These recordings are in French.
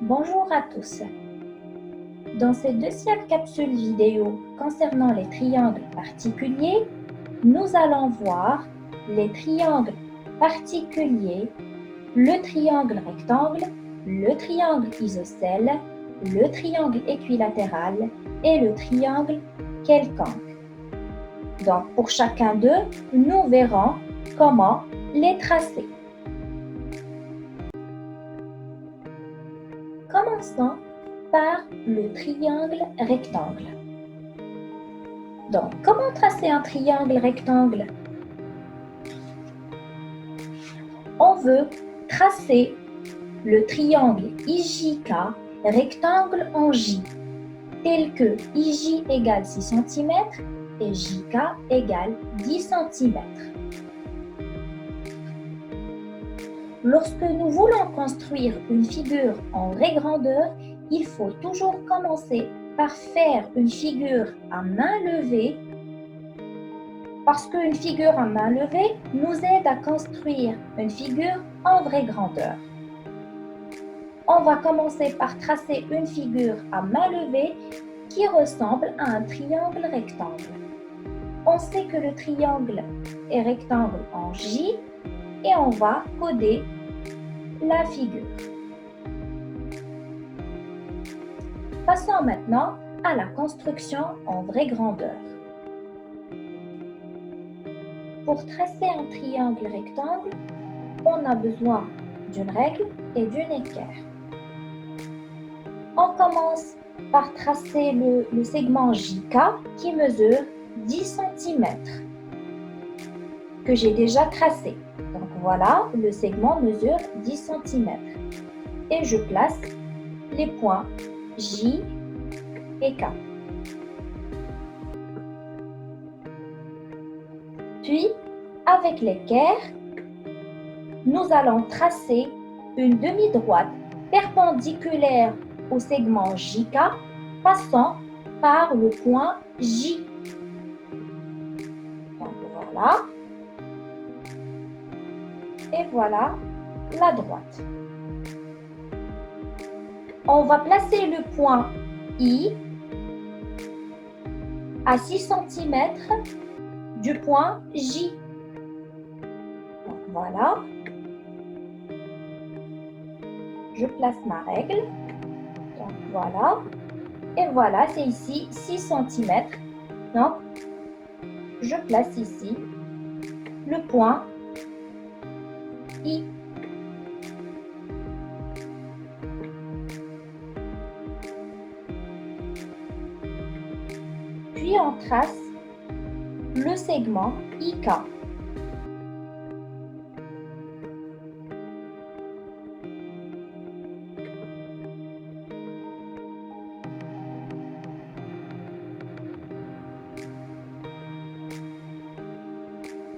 Bonjour à tous. Dans cette deuxième capsule vidéo concernant les triangles particuliers, nous allons voir les triangles particuliers, le triangle rectangle, le triangle isocèle, le triangle équilatéral et le triangle quelconque. Donc, pour chacun d'eux, nous verrons comment les tracer. Commençons par le triangle rectangle. Donc, comment tracer un triangle rectangle? On veut tracer le triangle IJK rectangle en J, tel que IJ égale 6 cm et JK égale 10 cm. Lorsque nous voulons construire une figure en vraie grandeur, il faut toujours commencer par faire une figure à main levée, parce qu'une figure à main levée nous aide à construire une figure en vraie grandeur. On va commencer par tracer une figure à main levée qui ressemble à un triangle rectangle. On sait que le triangle est rectangle en J et on va coder la figure. Passons maintenant à la construction en vraie grandeur. Pour tracer un triangle rectangle, on a besoin d'une règle et d'une équerre. On commence par tracer le segment JK qui mesure 10 cm, que j'ai déjà tracé. Donc voilà, le segment mesure 10 cm. Et je place les points J et K. Puis, avec l'équerre, nous allons tracer une demi-droite perpendiculaire au segment JK, passant par le point J. Donc voilà. Et voilà la droite. On va placer le point I à 6 cm du point J. Donc voilà. Je place ma règle. Donc voilà. Et voilà, c'est ici 6 cm. Donc, je place ici le point I. Puis on trace le segment IK.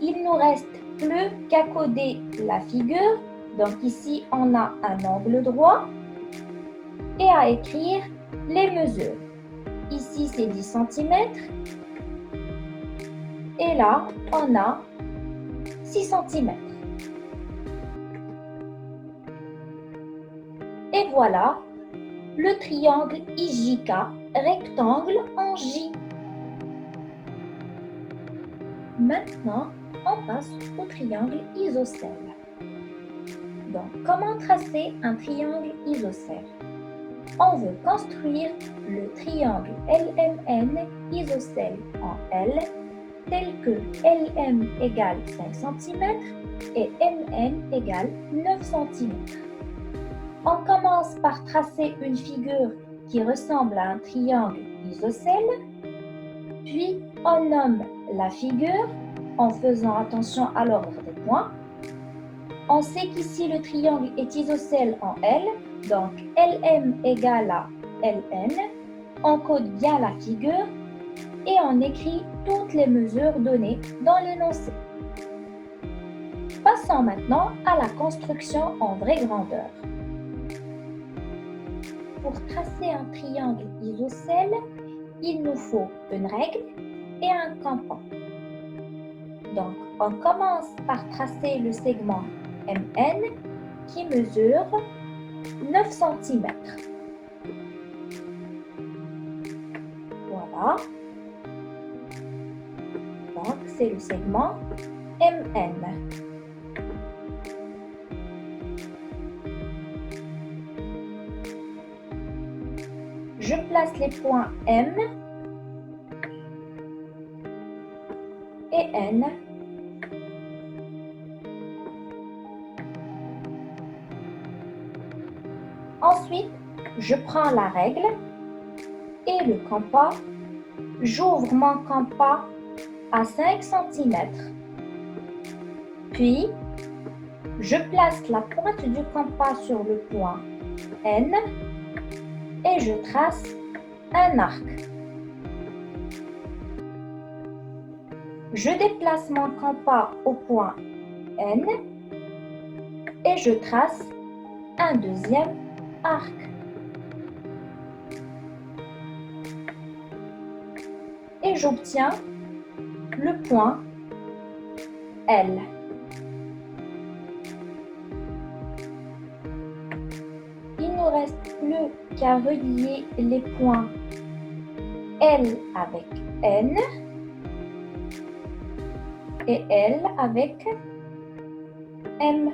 Il nous reste plus qu'à coder la figure. Donc ici, on a un angle droit et à écrire les mesures. Ici, c'est 10 cm. Et là, on a 6 cm. Et voilà le triangle IJK rectangle en J. Maintenant, on passe au triangle isocèle. Donc, comment tracer un triangle isocèle? On veut construire le triangle LMN isocèle en L, tel que LM égale 5 cm et MN égale 9 cm. On commence par tracer une figure qui ressemble à un triangle isocèle, puis on nomme la figure en faisant attention à l'ordre des points. On sait qu'ici le triangle est isocèle en L, donc LM égale à LN. On code bien la figure et on écrit toutes les mesures données dans l'énoncé. Passons maintenant à la construction en vraie grandeur. Pour tracer un triangle isocèle, il nous faut une règle et un campan. Donc, on commence par tracer le segment MN qui mesure 9 cm. Voilà. Donc, c'est le segment MN. Je place les points M et N. Ensuite, je prends la règle et le compas. J'ouvre mon compas à 5 cm. Puis, je place la pointe du compas sur le point N et je trace un arc. Je déplace mon compas au point N et je trace un deuxième arc. Et j'obtiens le point L. Il ne reste plus qu'à relier les points L avec N et L avec M.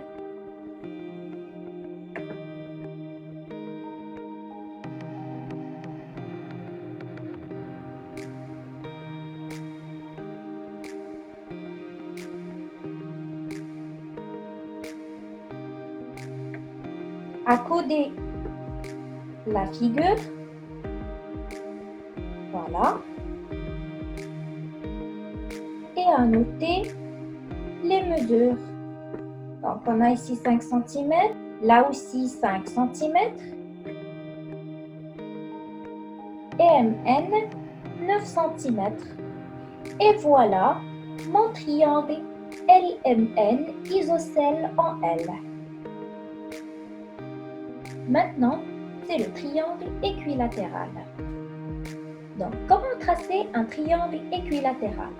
Accoder la figure, voilà, et à noter les mesures. Donc on a ici 5 cm, là aussi 5 cm, et MN 9 cm. Et voilà mon triangle LMN isocèle en L. Maintenant, c'est le triangle équilatéral. Donc, comment tracer un triangle équilatéral?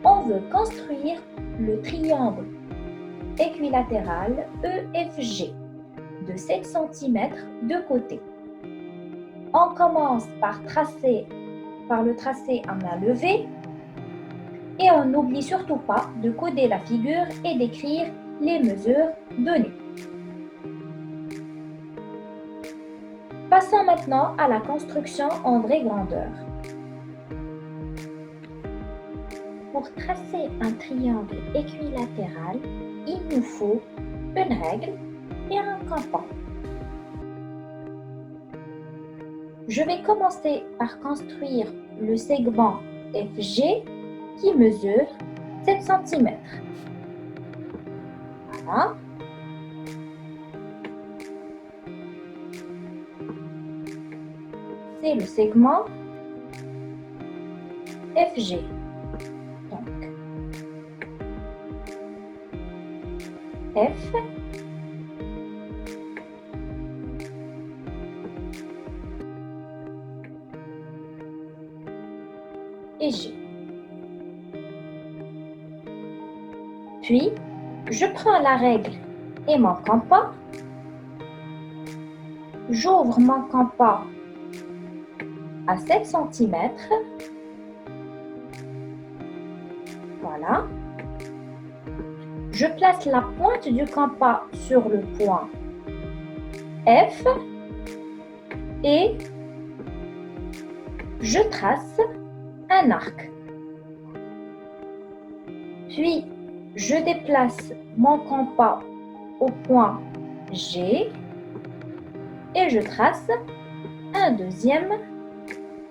On veut construire le triangle équilatéral EFG de 7 cm de côté. On commence par le tracer en main levée et on n'oublie surtout pas de coder la figure et d'écrire les mesures données. Passons maintenant à la construction en vraie grandeur. Pour tracer un triangle équilatéral, il nous faut une règle et un campan. Je vais commencer par construire le segment FG qui mesure 7 cm. Voilà. C'est le segment FG. Donc, F et G. Puis, je prends la règle et mon compas. J'ouvre mon compas à 7 cm. Voilà. Je place la pointe du compas sur le point F et je trace un arc. Puis, je déplace mon compas au point G et je trace un deuxième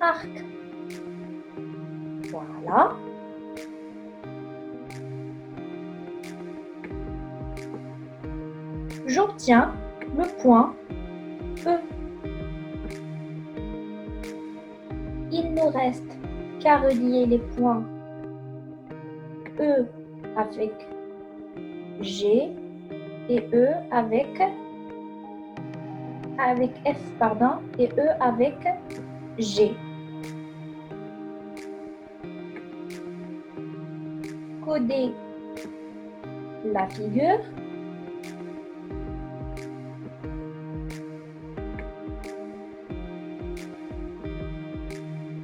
arc. Voilà. J'obtiens le point E. Il ne reste qu'à relier les points E avec G et E avec F, et E avec G. coder la figure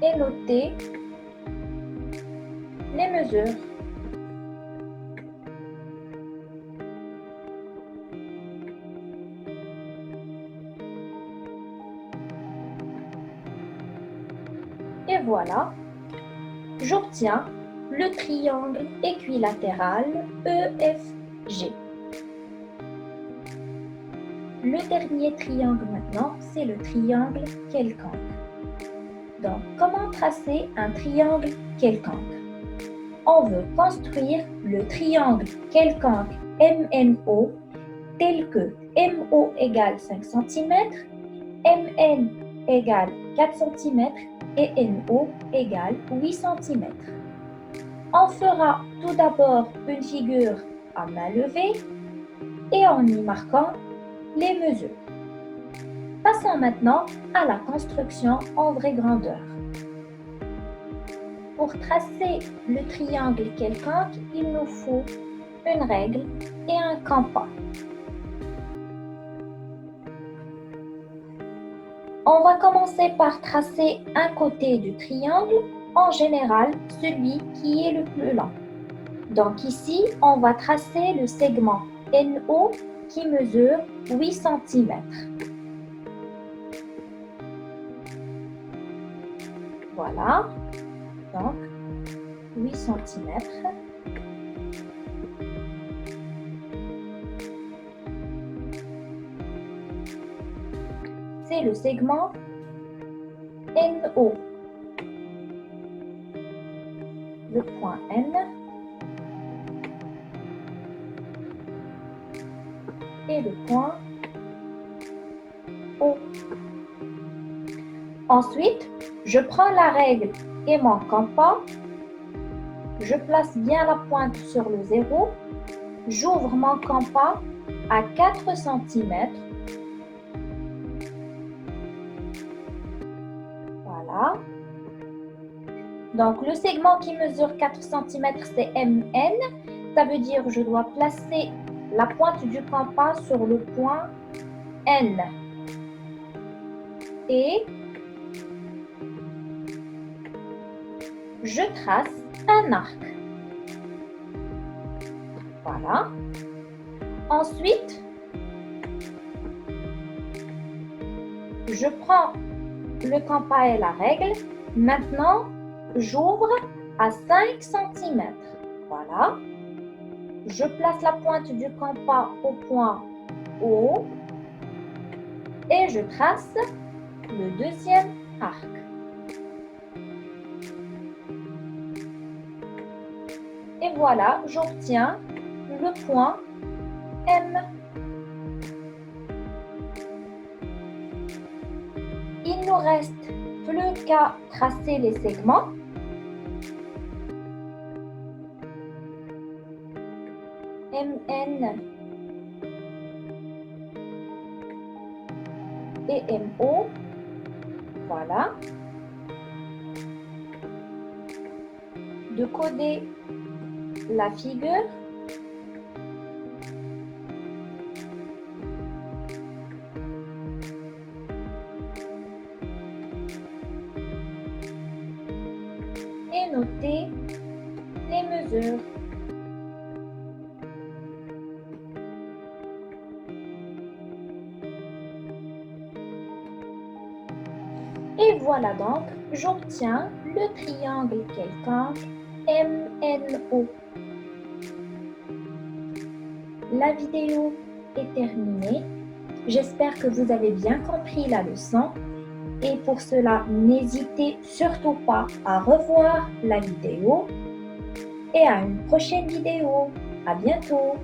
et noter les mesures. Et voilà, j'obtiens le triangle équilatéral EFG. Le dernier triangle maintenant, c'est le triangle quelconque. Donc, comment tracer un triangle quelconque? On veut construire le triangle quelconque MNO tel que MO égale 5 cm, MN égale 4 cm et NO égale 8 cm. On fera tout d'abord une figure à main levée et en y marquant les mesures. Passons maintenant à la construction en vraie grandeur. Pour tracer le triangle quelconque, il nous faut une règle et un compas. On va commencer par tracer un côté du triangle, en général celui qui est le plus long. Donc ici, on va tracer le segment NO qui mesure 8 cm. Voilà, donc 8 cm. C'est le segment NO. Le point N et le point O. Ensuite, je prends la règle et mon compas. Je place bien la pointe sur le 0. J'ouvre mon compas à 4 cm. Voilà. Donc, le segment qui mesure 4 cm, c'est MN. Ça veut dire que je dois placer la pointe du compas sur le point N. Et je trace un arc. Voilà. Ensuite, je prends le compas et la règle. Maintenant, j'ouvre à 5 cm. Voilà. Je place la pointe du compas au point O et je trace le deuxième arc. Et voilà, j'obtiens le point M. Il nous reste plus qu'à tracer les segments. MN et MO. Voilà. De coder la figure. Et noter les mesures. Et voilà donc, j'obtiens le triangle quelconque MNO. La vidéo est terminée. J'espère que vous avez bien compris la leçon. Et pour cela, n'hésitez surtout pas à revoir la vidéo. Et à une prochaine vidéo. À bientôt.